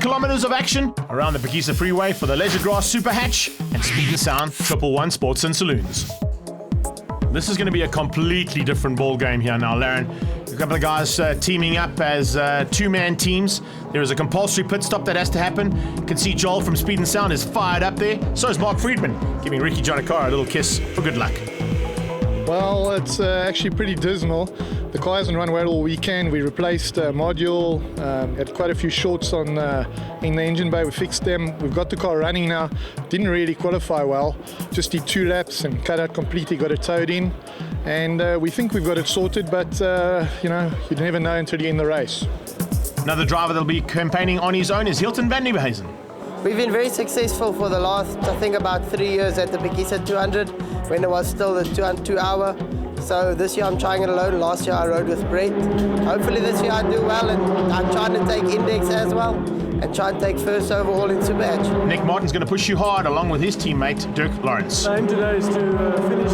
kilometers of action around the Phakisa Freeway for the Leisure Grass Super Hatch and Speed and Sound 111 Sports and Saloons. This is going to be a completely different ball game here now, Laren. A couple of guys teaming up as two-man teams. There is a compulsory pit stop that has to happen. You can see Joel from Speed and Sound is fired up there. So is Mark Friedman, giving Ricky Jonakara a little kiss for good luck. Well, it's actually pretty dismal. The car hasn't run well all weekend. We replaced a module, had quite a few shorts on in the engine bay. We fixed them. We've got the car running now. Didn't really qualify well. Just did 2 laps and cut out completely, got it towed in. And we think we've got it sorted, but you never know until you're in the race. Another driver that'll be campaigning on his own is Hilton van Nieuwenhuizen. We've been very successful for the last, I think, about 3 years at the Phakisa 200 when it was still the 2 hour. So this year I'm trying it alone. Last year I rode with Brett. Hopefully this year I do well, and I'm trying to take index as well and try and take first overall in Super Hatch. Nick Martin's going to push you hard along with his teammate Dirk Lawrence. The aim today is to finish.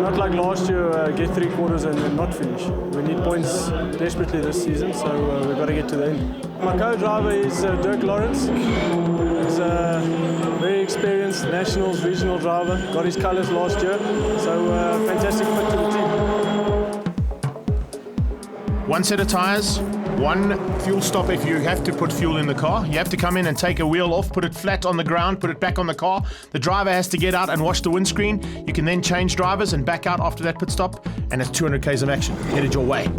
Not like last year, get 3 quarters and then not finish. We need points desperately this season, so we've got to get to the end. My co-driver is Dirk Lawrence. He's a very experienced nationals, regional driver. Got his colours last year, so fantastic fit to the team. One set of tyres, one fuel stop if you have to put fuel in the car. You have to come in and take a wheel off, put it flat on the ground, put it back on the car. The driver has to get out and wash the windscreen. You can then change drivers and back out after that pit stop, and it's 200 k's of action headed your way.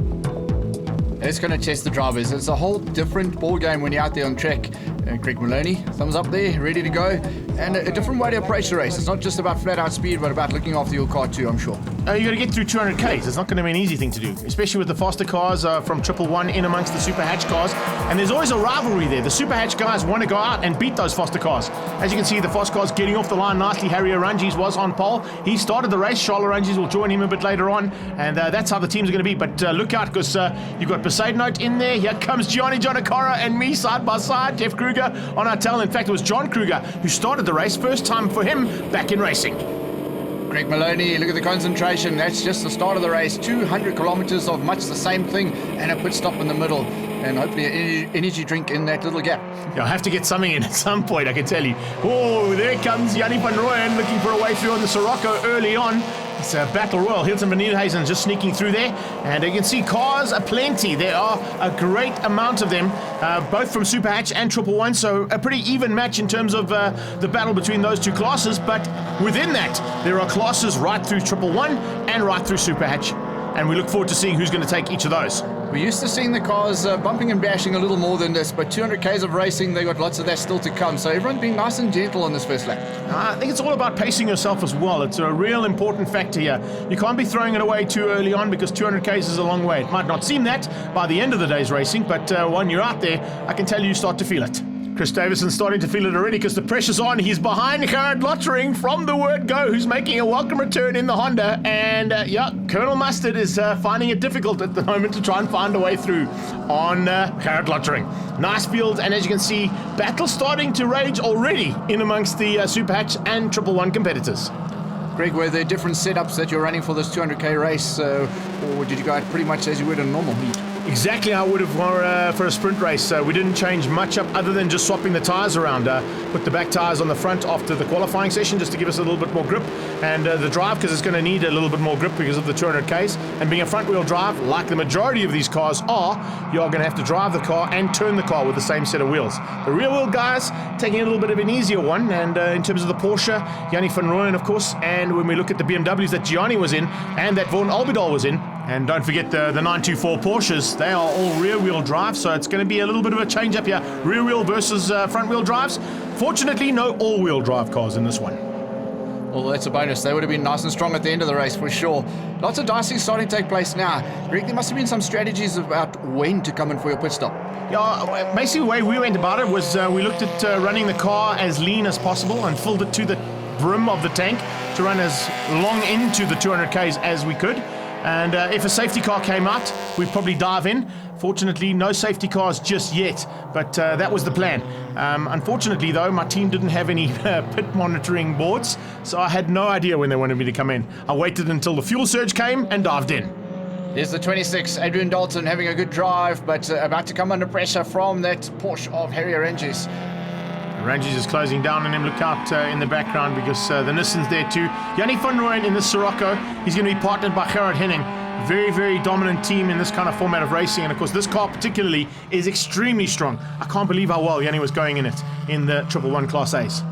It's going to test the drivers. It's a whole different ball game when you're out there on track. Craig Maloney, thumbs up there, ready to go. And a different way to approach the race. It's not just about flat out speed, but about looking after your car too, I'm sure. You got to get through 200 k's. It's not going to be an easy thing to do, especially with the faster cars from 111 in amongst the Super Hatch cars. And there's always a rivalry there. The Super Hatch guys want to go out and beat those faster cars. As you can see, the fast cars getting off the line nicely. Harry Oranges was on pole. He started the race. Charles Oranges will join him a bit later on. And that's how the teams are going to be. But look out, because you've got Poseidon in there. Here comes Gianni Jonakara and me side by side. Jeff Kruger on our tail. In fact, it was John Kruger who started the race. First time for him back in racing. Greg Maloney, look at the concentration. That's just the start of the race. 200 kilometers of much the same thing and a pit stop in the middle. And hopefully an energy drink in that little gap. You'll have to get something in at some point, I can tell you. Oh, there comes Yanni van Rooyen looking for a way through on the Sirocco early on. It's a battle royal. Hilton van Nieuwenhuizen just sneaking through there. And you can see cars are plenty. There are a great amount of them, both from Super Hatch and 111. So a pretty even match in terms of the battle between those two classes. But within that, there are classes right through 111 and right through Super Hatch. And we look forward to seeing who's going to take each of those. We're used to seeing the cars bumping and bashing a little more than this, but 200 k's of racing, they got lots of that still to come. So everyone being nice and gentle on this first lap. I think it's all about pacing yourself as well. It's a real important factor here. You can't be throwing it away too early on, because 200 k's is a long way. It might not seem that by the end of the day's racing, but when you're out there, I can tell you start to feel it. Chris Davison's starting to feel it already because the pressure's on. He's behind Gerard Lottering from the word go, who's making a welcome return in the Honda. And Colonel Mustard is finding it difficult at the moment to try and find a way through on Gerard Lottering. Nice field, and as you can see, battle starting to rage already in amongst the Super Hatch and 111 competitors. Greg, were there different setups that you're running for this 200k race, or did you go out pretty much as you would in a normal heat? Exactly how I would have for a sprint race. We didn't change much up other than just swapping the tyres around. Put the back tyres on the front after the qualifying session just to give us a little bit more grip. And the drive, because it's going to need a little bit more grip because of the 200 Ks. And being a front wheel drive, like the majority of these cars are, you're going to have to drive the car and turn the car with the same set of wheels. The rear wheel guys taking a little bit of an easier one. And in terms of the Porsche, Yanni van Rooyen, of course. And when we look at the BMWs that Gianni was in and that Vaughan Albedal was in, and don't forget the 924 Porsches, they are all rear-wheel drive, so it's going to be a little bit of a change-up here. Rear-wheel versus front-wheel drives. Fortunately, no all-wheel drive cars in this one. Well, that's a bonus. They would have been nice and strong at the end of the race, for sure. Lots of dicing starting to take place now. Greg, there must have been some strategies about when to come in for your pit stop. Yeah, basically the way we went about it was we looked at running the car as lean as possible and filled it to the brim of the tank to run as long into the 200 Ks as we could. And if a safety car came out, we'd probably dive in. Fortunately, no safety cars just yet, but that was the plan. Unfortunately, though, my team didn't have any pit monitoring boards, so I had no idea when they wanted me to come in. I waited until the fuel surge came and dived in. Here's the 26, Adrian Dalton, having a good drive, but about to come under pressure from that Porsche of Harry Ranges. Ranges is closing down on him. Look out in the background because the Nissan's there too. Yanni van Rooyen in the Sirocco. He's going to be partnered by Gerard Henning. Very, very dominant team in this kind of format of racing. And of course, this car particularly is extremely strong. I can't believe how well Yanni was going in it in the 111 Class A's.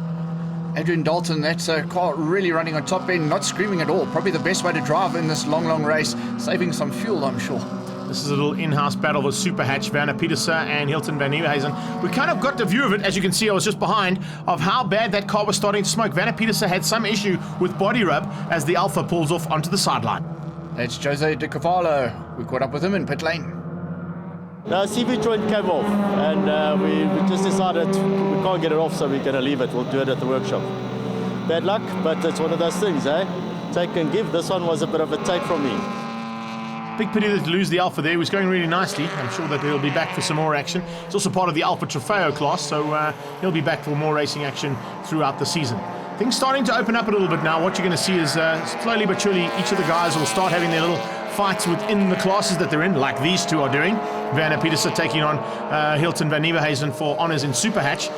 Adrian Dalton, that car really running on top end, not screaming at all. Probably the best way to drive in this long race, saving some fuel, I'm sure. This is a little in-house battle with Super Hatch, Werner Pieterse and Hilton van Nieuwenhuizen. We kind of got the view of it, as you can see, I was just behind, of how bad that car was starting to smoke. Werner Pieterse had some issue with body rub as the Alpha pulls off onto the sideline. It's Jose De Cavallo. We caught up with him in pit lane. The CV joint came off, and we just decided we can't get it off, so we're going to leave it. We'll do it at the workshop. Bad luck, but it's one of those things, eh? Take and give. This one was a bit of a take from me. Big pity to lose the Alpha there. He was going really nicely. I'm sure that he'll be back for some more action. It's also part of the Alpha Trofeo class, so he'll be back for more racing action throughout the season. Things starting to open up a little bit now. What you're going to see is slowly but surely each of the guys will start having their little fights within the classes that they're in, like these two are doing. Werner Pieterse taking on Hilton van Nieuwenhuizen for honours in Super Hatch.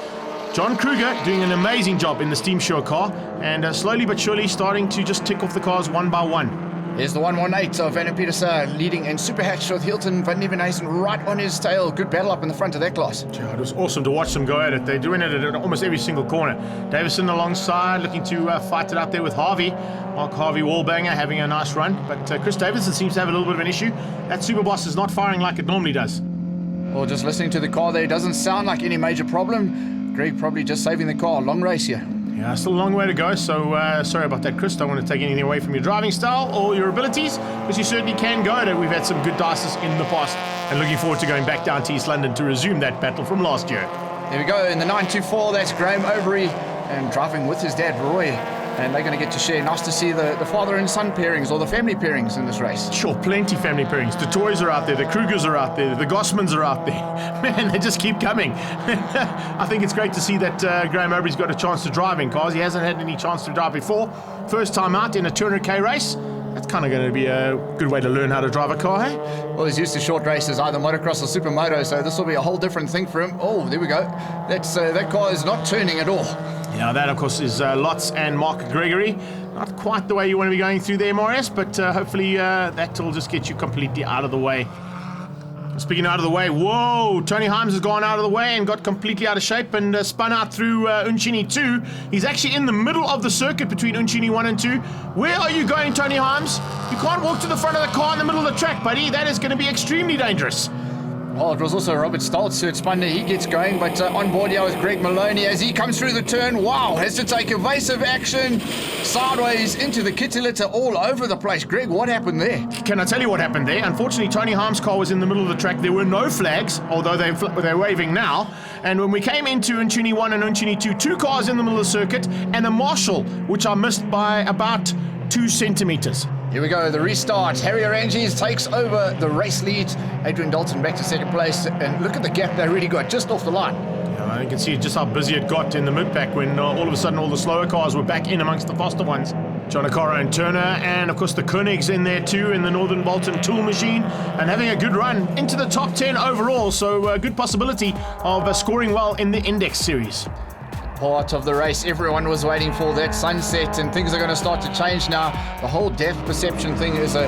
John Kruger doing an amazing job in the Steam Show car, and slowly but surely starting to just tick off the cars one by one. Here's the 118 of Werner Pieterse leading in Super Hatch with Hilton van Nieuwenhuizen right on his tail. Good battle up in the front of that class. Yeah, it was awesome to watch them go at it. They're doing it at almost every single corner. Davison alongside, looking to fight it out there with Harvey. Mark Harvey Wallbanger having a nice run, but Chris Davison seems to have a little bit of an issue. That Superboss is not firing like it normally does. Well, just listening to the car there, doesn't sound like any major problem. Greg probably just saving the car. Long race here. Yeah, still a long way to go, so sorry about that, Chris. Don't want to take anything away from your driving style or your abilities, because you certainly can go at it. We've had some good dices in the past, and looking forward to going back down to East London to resume that battle from last year. There we go, in the 924, that's Graham Overy, and driving with his dad, Roy. And they're going to get to share. Nice to see the father and son pairings, or the family pairings in this race. Sure, plenty family pairings. The Toys are out there, the Krugers are out there, the Gossmans are out there. Man, they just keep coming. I think it's great to see that Graham Overy's got a chance to drive in cars. He hasn't had any chance to drive before. First time out in a 200k race. That's kind of going to be a good way to learn how to drive a car, hey? Well, he's used to short races, either motocross or supermoto, so this will be a whole different thing for him. Oh, there we go. That car is not turning at all. Yeah, that of course is Lotz and Mark Gregory. Not quite the way you want to be going through there, Marius, but hopefully that will just get you completely out of the way. Speaking out of the way, whoa, Tony Himes has gone out of the way and got completely out of shape and spun out through Unchini 2. He's actually in the middle of the circuit between Unchini 1 and 2. Where are you going, Tony Himes? You can't walk to the front of the car in the middle of the track, buddy. That is going to be extremely dangerous. Well, it was also Robert Stoltz who had spun there. He gets going, but on board here with Greg Maloney as he comes through the turn. Wow, has to take evasive action sideways into the kitty litter all over the place. Greg, what happened there? Can I tell you what happened there? Unfortunately, Tony Harm's car was in the middle of the track. There were no flags, although they're waving now. And when we came into Unchini 1 and Unchini 2, two cars in the middle of the circuit and a Marshall, which I missed by about 2 centimeters. Here we go, the restart. Harry Aranges takes over the race lead. Adrian Dalton back to second place. And look at the gap they really got just off the line. You can see just how busy it got in the mid-pack when all of a sudden all the slower cars were back in amongst the faster ones. John Okoro and Turner, and of course the Koenigs in there too in the Northern Bolton tool machine, and having a good run into the top 10 overall. So a good possibility of scoring well in the Index Series. Part of the race, everyone was waiting for that sunset, and things are going to start to change now. The whole depth perception thing is a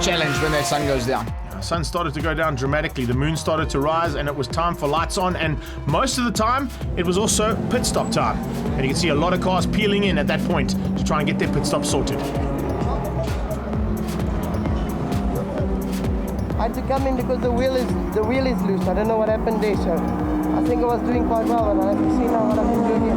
challenge when that sun goes down. The sun started to go down dramatically, the moon started to rise, and it was time for lights on, and most of the time it was also pit stop time. And you can see a lot of cars peeling in at that point to try and get their pit stop sorted. I had to come in because the wheel is loose. I don't know what happened there, so I think I was doing quite well, and I have to see now what I've been doing here.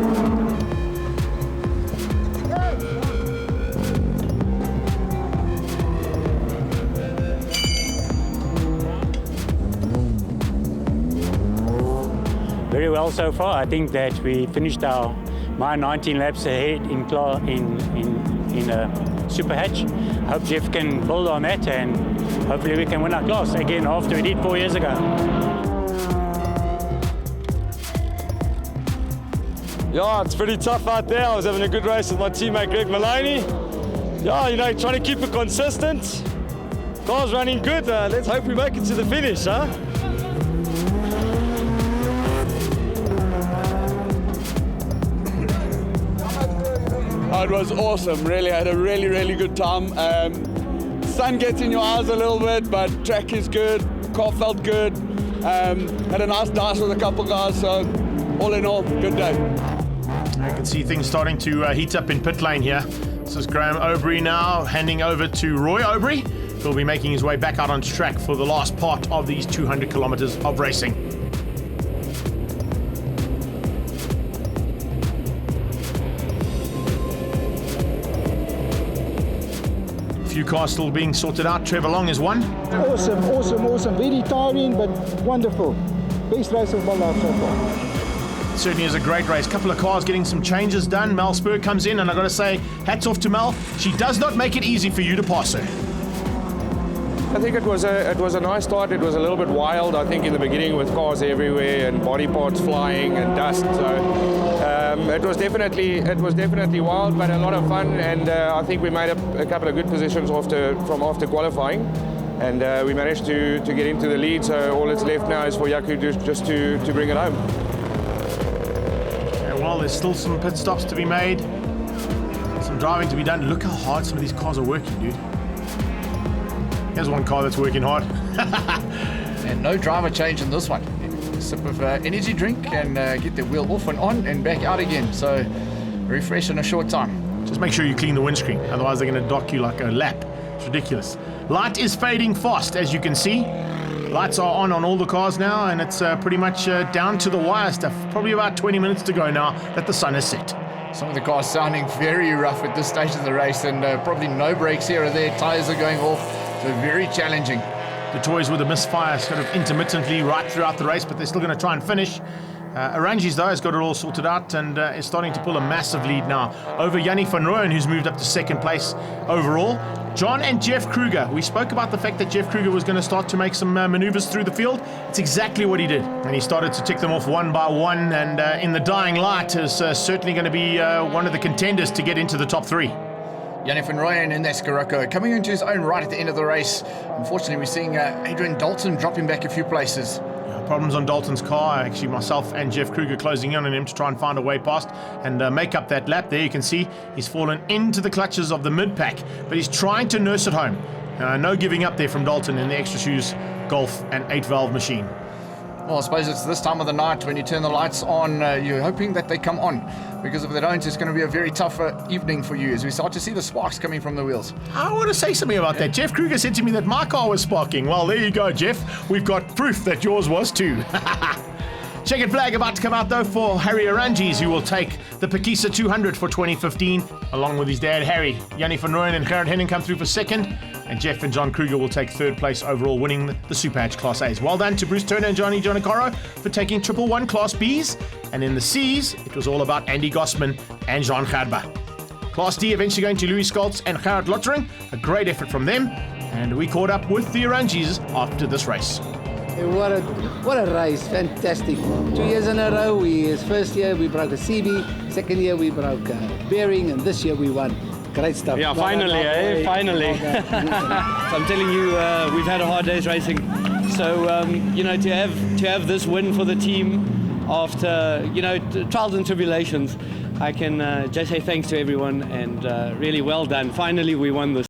Very well so far. I think that we finished my 19 laps ahead in Super Hatch. Hope Jeff can build on that, and hopefully we can win our class again after we did 4 years ago. Yeah, it's pretty tough out there. I was having a good race with my teammate Greg Maloney. Yeah, trying to keep it consistent. Car's running good. Let's hope we make it to the finish, huh? Oh, it was awesome. Really, I had a really good time. Sun gets in your eyes a little bit, but track is good. Car felt good. Had a nice dice with a couple guys, so all in all, good day. I can see things starting to heat up in pit lane here. This is Graham Aubrey now handing over to Roy Aubrey, who'll be making his way back out onto track for the last part of these 200 kilometers of racing. A few cars still being sorted out. Trevor Long is one. Awesome. Very tiring, but wonderful. Best race of my life so far. Certainly is a great race. Couple of cars getting some changes done. Mel Spur comes in, and I've got to say, hats off to Mel. She does not make it easy for you to pass her. I think it was a nice start. It was a little bit wild, I think, in the beginning with cars everywhere and body parts flying and dust. So it was definitely wild, but a lot of fun. And I think we made a couple of good positions from after qualifying, and we managed to get into the lead. So all that's left now is for Jaco just to bring it home. Well, there's still some pit stops to be made, some driving to be done. Look how hard some of these cars are working, dude. Here's one car that's working hard. And no driver change in this one. A sip of energy drink and get the wheel off and on and back out again. So refresh in a short time. Just make sure you clean the windscreen, otherwise they're going to dock you like a lap. It's ridiculous. Light is fading fast, as you can see. Lights are on all the cars now, and it's pretty much down to the wire stuff. Probably about 20 minutes to go now that the sun is set. Some of the cars sounding very rough at this stage of the race, and probably no brakes here or there. Tires are going off, so very challenging. The toys with a misfire sort of intermittently right throughout the race, but they're still going to try and finish. Arangis, though, has got it all sorted out and is starting to pull a massive lead now over Yanni van Rooyen, who's moved up to second place overall. John and Jeff Kruger. We spoke about the fact that Jeff Kruger was going to start to make some maneuvers through the field. It's exactly what he did. And he started to tick them off one by one, and in the dying light is certainly going to be one of the contenders to get into the top three. Yanni van Rooyen in that Scirocco coming into his own right at the end of the race. Unfortunately, we're seeing Adrian Dalton dropping back a few places. Problems on Dalton's car. Actually, myself and Jeff Kruger closing in on him to try and find a way past and make up that lap. There you can see he's fallen into the clutches of the mid-pack, but he's trying to nurse it home. No giving up there from Dalton in the Extra Shoes Golf and 8-valve machine. Well, I suppose it's this time of the night when you turn the lights on, you're hoping that they come on, because if they don't, it's going to be a very tough evening for you as we start to see the sparks coming from the wheels. I want to say something about that. Jeff Kruger said to me that my car was sparking. Well, there you go, Jeff. We've got proof that yours was too. Checkered flag about to come out, though, for Harry Arangis, who will take the Phakisa 200 for 2015, along with his dad, Harry. Yanni van Rooyen and Gerard Henning come through for second, and Jeff and John Kruger will take third place overall, winning the Super Hatch Class A's. Well done to Bruce Turner and Johnny Jonacaro for taking 111 Class B's, and in the C's, it was all about Andy Gossman and Jean Gerber. Class D eventually going to Louis Scholz and Gerard Lottering. A great effort from them, and we caught up with the Arangis after this race. What a race, fantastic. 2 years in a row, first year we broke a CB, second year we broke a bearing, and this year we won. Great stuff. Yeah, finally, finally. So I'm telling you, we've had a hard day's racing. So, to have this win for the team after, trials and tribulations, I can just say thanks to everyone and really well done. Finally, we won this.